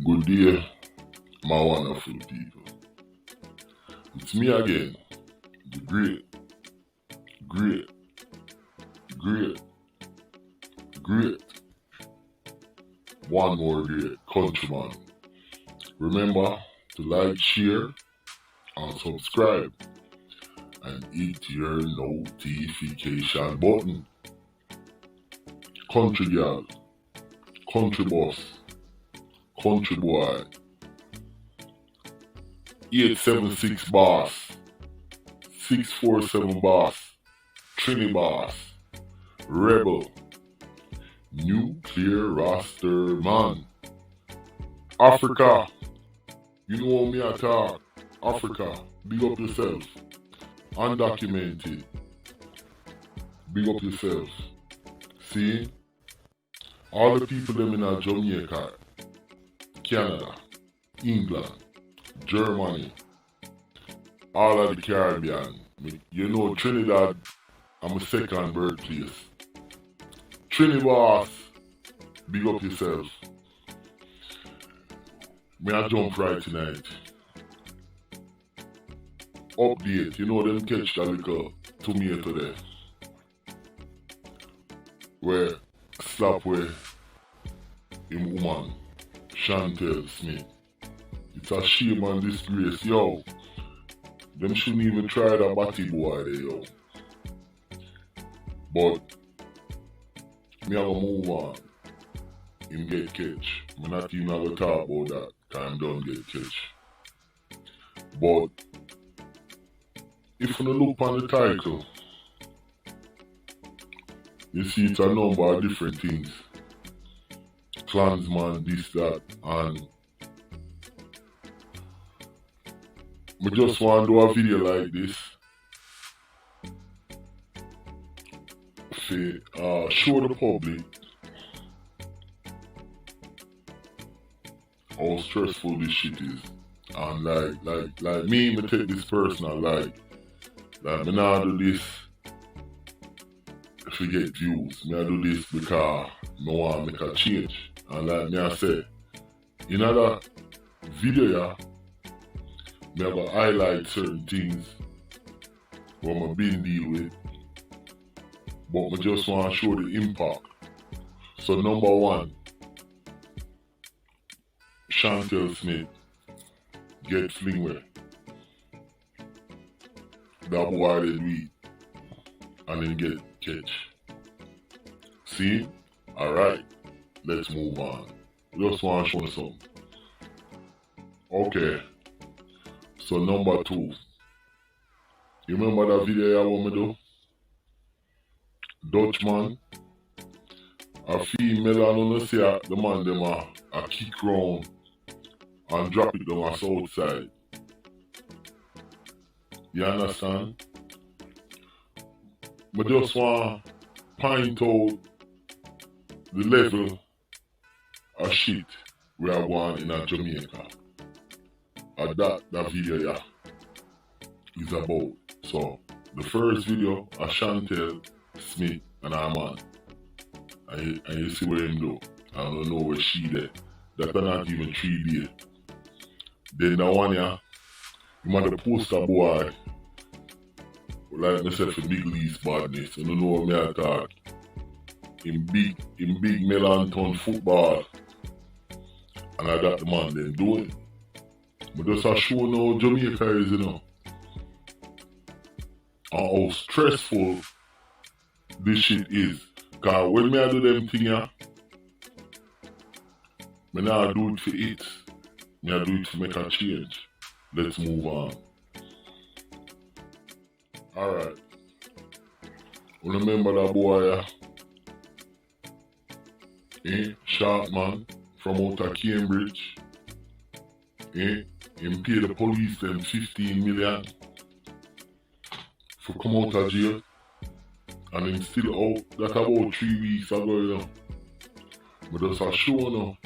Good day, my wonderful people. It's me again, the great, one more great countryman. Remember to like, share, and subscribe, and hit your notification button. Country girl, country boss, country boy, 876 boss, 647 boss, Trini boss, rebel, nuclear roster man. Africa, you know me I talk. Africa, big up yourself. Undocumented, big up yourself. See, all the people them in Jamaica, Canada, England, Germany, all of the Caribbean. You know Trinidad, I'm a second birthplace. Trini boss, big up yourself. Me I jump right tonight. Update, you know them catch that little tomato there. Where slap where him woman, Chantel Smith. It's a shame and disgrace, yo. Them shouldn't even try that batty boy there, yo. But me have a move on. Him get catch. Me not even have a talk about that. Time don't get catch. But if you look on the title, you see it's a number of different things. Klansman, this, that, and I just want to do a video like this to show the public how stressful this shit is. And like me take this personal, like me not do this to get views. Me I do this because I want to make a change. And like me I say, in other video, me have to highlight certain things what I been deal with, but I just want to show the impact. So number one, Chantel Smith get fling with that boy did weed and then get catch. See? Alright, let's move on. Just want to show something. Okay. So number two. You remember that video I want me to do? Dutchman. A female and you see the man them a kick round and drop it down the south side. You understand? I just want to point out the level of shit we are going in Jamaica. And that video is about. So the first video of Chantel Smith and her man. And you see where him do. I don't know where she there. That's not even 3 days. Then the one you might have poster boy like myself a big lease badness. You don't know what me I talk. In big Melanton football. And I got the man then do it. But just a show now Jamaica is, you know. And how stressful this shit is. Cause when me I do them thing here, me not do it for it. Me I do it to make a change. Let's move on. Alright. You remember that boy Sharp man from out of Cambridge. Him pay the police them 15 million for come out of jail. And him still out. That about 3 weeks ago, you know. But just a show now.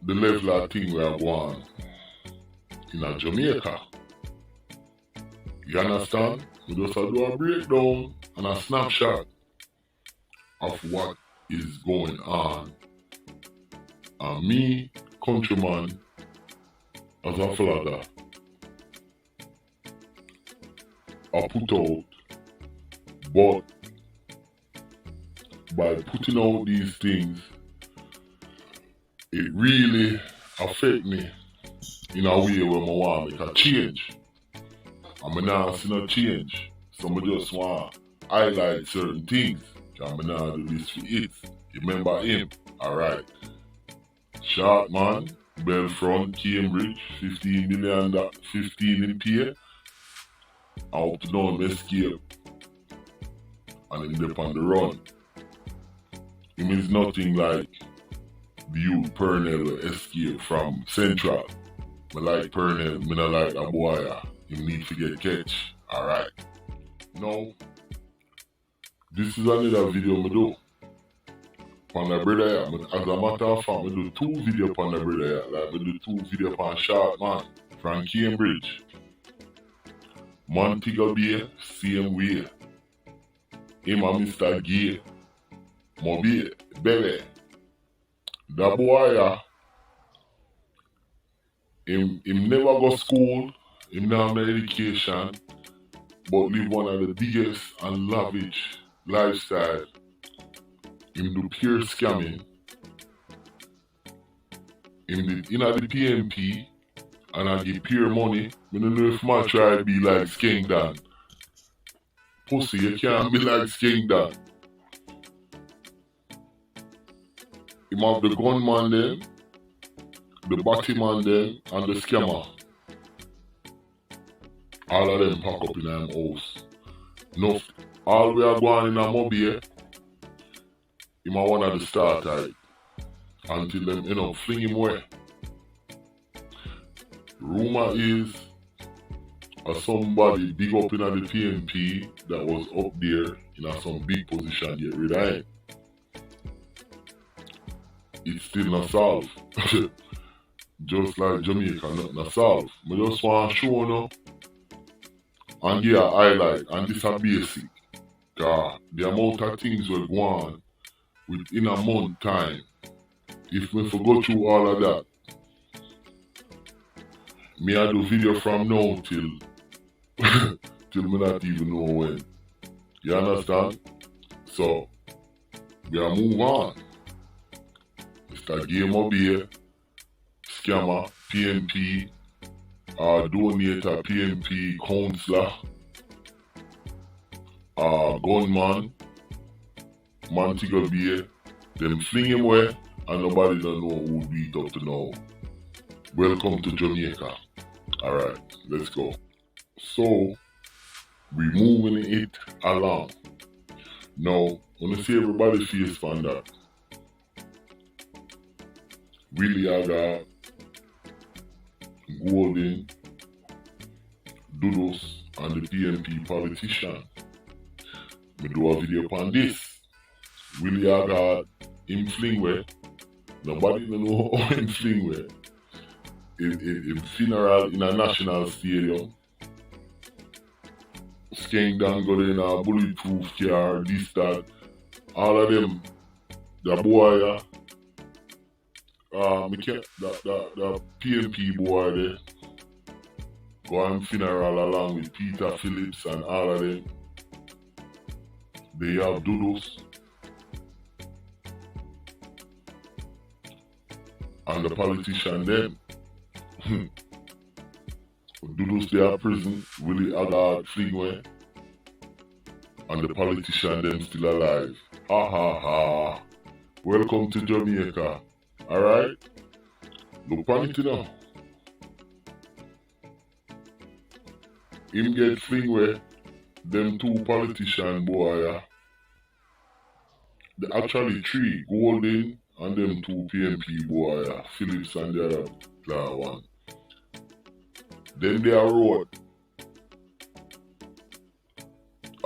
The level of thing we are going in Jamaica. You understand? We just do a breakdown and a snapshot of what is going on And me, countryman, as a flagger, I put out, but by putting out these things, it really affect me in a way where I want to make a change. I'm not seeing no change. So I just want to highlight certain things. I'm not do this for it. You remember him? Alright. Short man, Belfront, Cambridge, 15 million, 15 in pay. Out to down escape. And him up on the run. It means nothing like the youth Pernell escape from Central. I like Pernell, I don't like a boy. You need to get catch. Alright. Now, this is another video I do. On the brother, as a matter of fact, I do 2 videos on the brother. Like I do 2 videos on Short Man from Cambridge. Montego Bay, same way. Him and Mr. Gay. Moby, Bebe. That boy, him never go school, him not have no education, but live one of the biggest and lavish lifestyle. Him do pure scamming. Him did in the PMP and I give pure money. I don't know if my try to be like Skeng Dan. Pussy, you can't be like Skeng Dan. Him have the gunman then, the batman then, and the scammer. All of them pack up in them house. No, all we are going in a mobile, him a one of the starter until them fling him away. Rumor is somebody big up in the PNP that was up there in some big position get rid of him. It's still not solved. Just like Jamaica, not solved. I just want to show now and give a highlight, and this is basic. God, the amount of things will go on within a month time. If we forgot through all of that, me I do video from now till me not even know when. You understand? So we are move on. Mr. Game of Beer, Scammer, PNP, Donator, PNP, Counselor, Gunman, Montego Bay, them fling him away and nobody don't know who beat up to now. Welcome to Jamaica. Alright, let's go. So, we moving it along. Now, I want to see everybody face on that. Willie Haggart, Golden, Dudus, and the PNP politician. We do a video upon this. Willie Haggart, him fling way. Nobody know how him fling way. In funeral in a national stadium. Skeng Dan got in a bulletproof car, this, that. All of them, the boy, the PNP boy there, go on funeral along with Peter Phillips and all of them. They have Dudus. And the politician them. Dudus they are prison, Willie Haggart Fligway, and the politician them still alive. Ha ha ha. Welcome to Jamaica. Alright? Look on it now. Him get Fligway, them 2 politician boy. They actually 3, Golden and them 2 PNP boy, Phillips and the other one. Then they are road.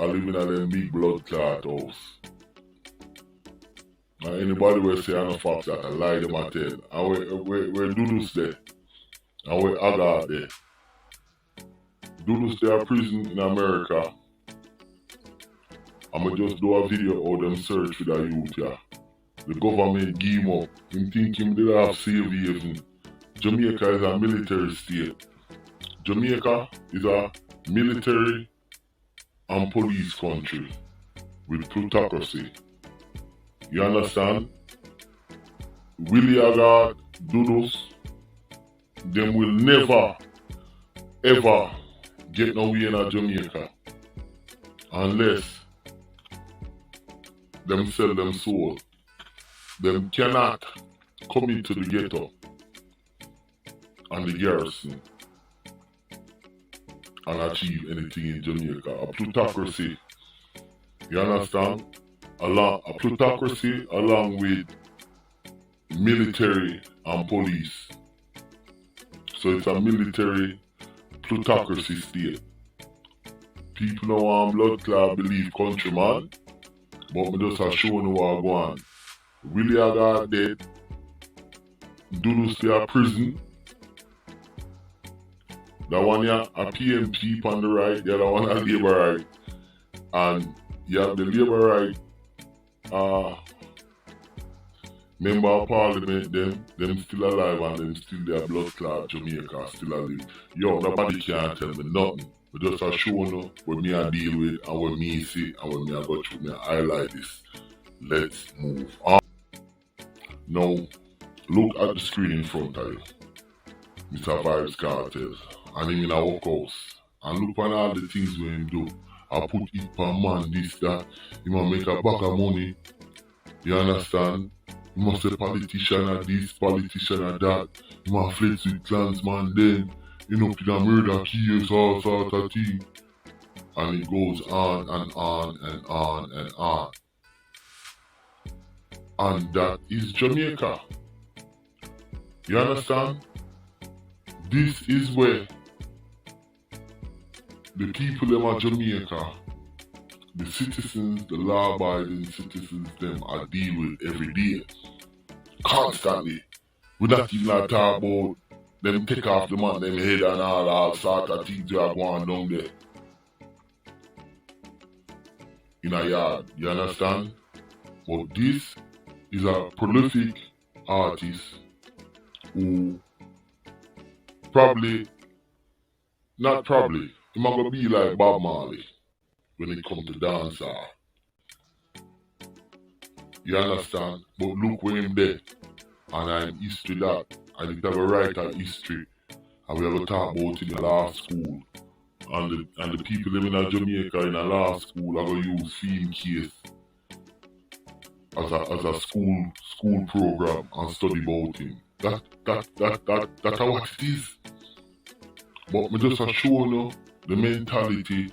I live in a them big blood clot house. And anybody will say I'm a fox that I lie them at tell. And where Dudus there. And where Haggart there. Dudus they are prison in America. I'ma just do a video of them search for that youth, yeah. The government gave him up. Him think him did have saviors. Jamaica is a military state. Jamaica is a military and police country with plutocracy. You understand? Willie Haggart, Dudus, them will never, ever get no way in Jamaica unless them sell them soul. Them cannot come into the ghetto and the garrison and achieve anything in Jamaica. A plutocracy, you understand? A plutocracy along with military and police. So it's a military plutocracy state. People don't want blood clot believe countryman, but me just a show you what go on. Willie Haggart dead. Dudus stay in prison. That one here a PMP on the right, the other one a Labour right. And you have the Labour right member of parliament, them still alive and them still their blood clot Jamaica still alive. Yo, nobody can tell me nothing. But just a show you what me I deal with and what me see and what me I go through, me I highlight this. Let's move on. Now, look at the screen in front of you. Mr. Vybz Kartel. And him in a workhouse. And look at all the things we him do. I put it per man, this, that. He must make a bag of money. You understand? He must say politician at this, politician at that. He must flex with clansman then. You know, to the murder case, all sort of thing. And it goes on and on and on and on. And that is Jamaica. You understand? This is where the people them of Jamaica, the citizens, the law-abiding citizens, them are deal with every day. Constantly. We not even talk about them take off the man, them head and all sort of things that are going down there. In a yard, you understand? But this is a prolific artist who not probably, he might gonna be like Bob Marley when it comes to dancehall. You understand? But look where him there. And I'm history that. I did have a writer history. And we have a talk about in the law school. And the people living in Jamaica in a law school are going to use film case as a school program and study about him. That's what it is. But me just a show you the mentality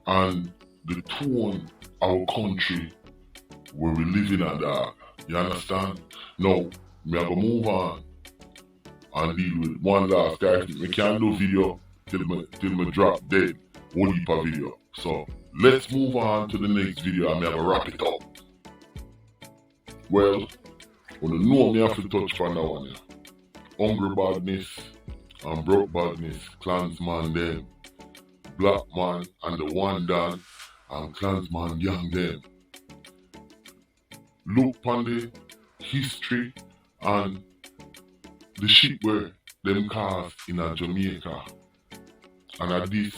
and the tone of our country where we live in at that. You understand? Now, me I go move on and deal with one last guy. Me can't do video till me drop dead. One heap of video. So let's move on to the next video and me have a wrap it up. Well, when you know me have to touch on that one. Hungry badness and broke badness, clansman them, black man and the one done and clansman gang them. Look on the history and the shit where them cars in a Jamaica. And at this,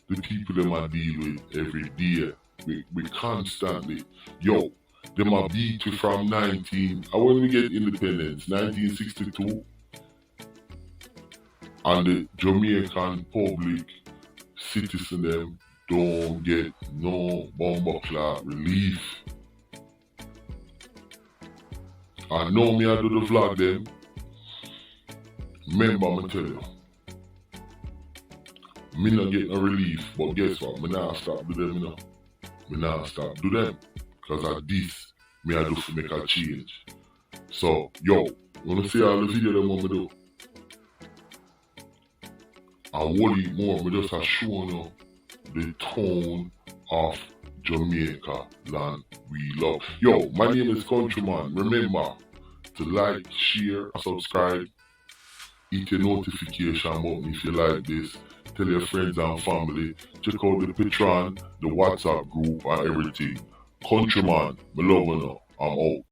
the people them are deal with every day. We constantly, yo, them are beat from when we get independence, 1962. And the Jamaican public citizen them don't get no bomber clock relief. And now me I do the vlog them. Remember me tell you. Me not get no relief, but guess what? Me not stop do them, you know. Me not stop do them. Cause at this, me I do to make a change. So, yo, you wanna see all the video them what me do? And what more, me just a show you the tone of Jamaica land we love. Yo, my name is Countryman. Remember to like, share, and subscribe. Hit the notification button if you like this. Tell your friends and family. Check out the Patreon, the WhatsApp group, and everything. Countryman, me love you now. I'm out.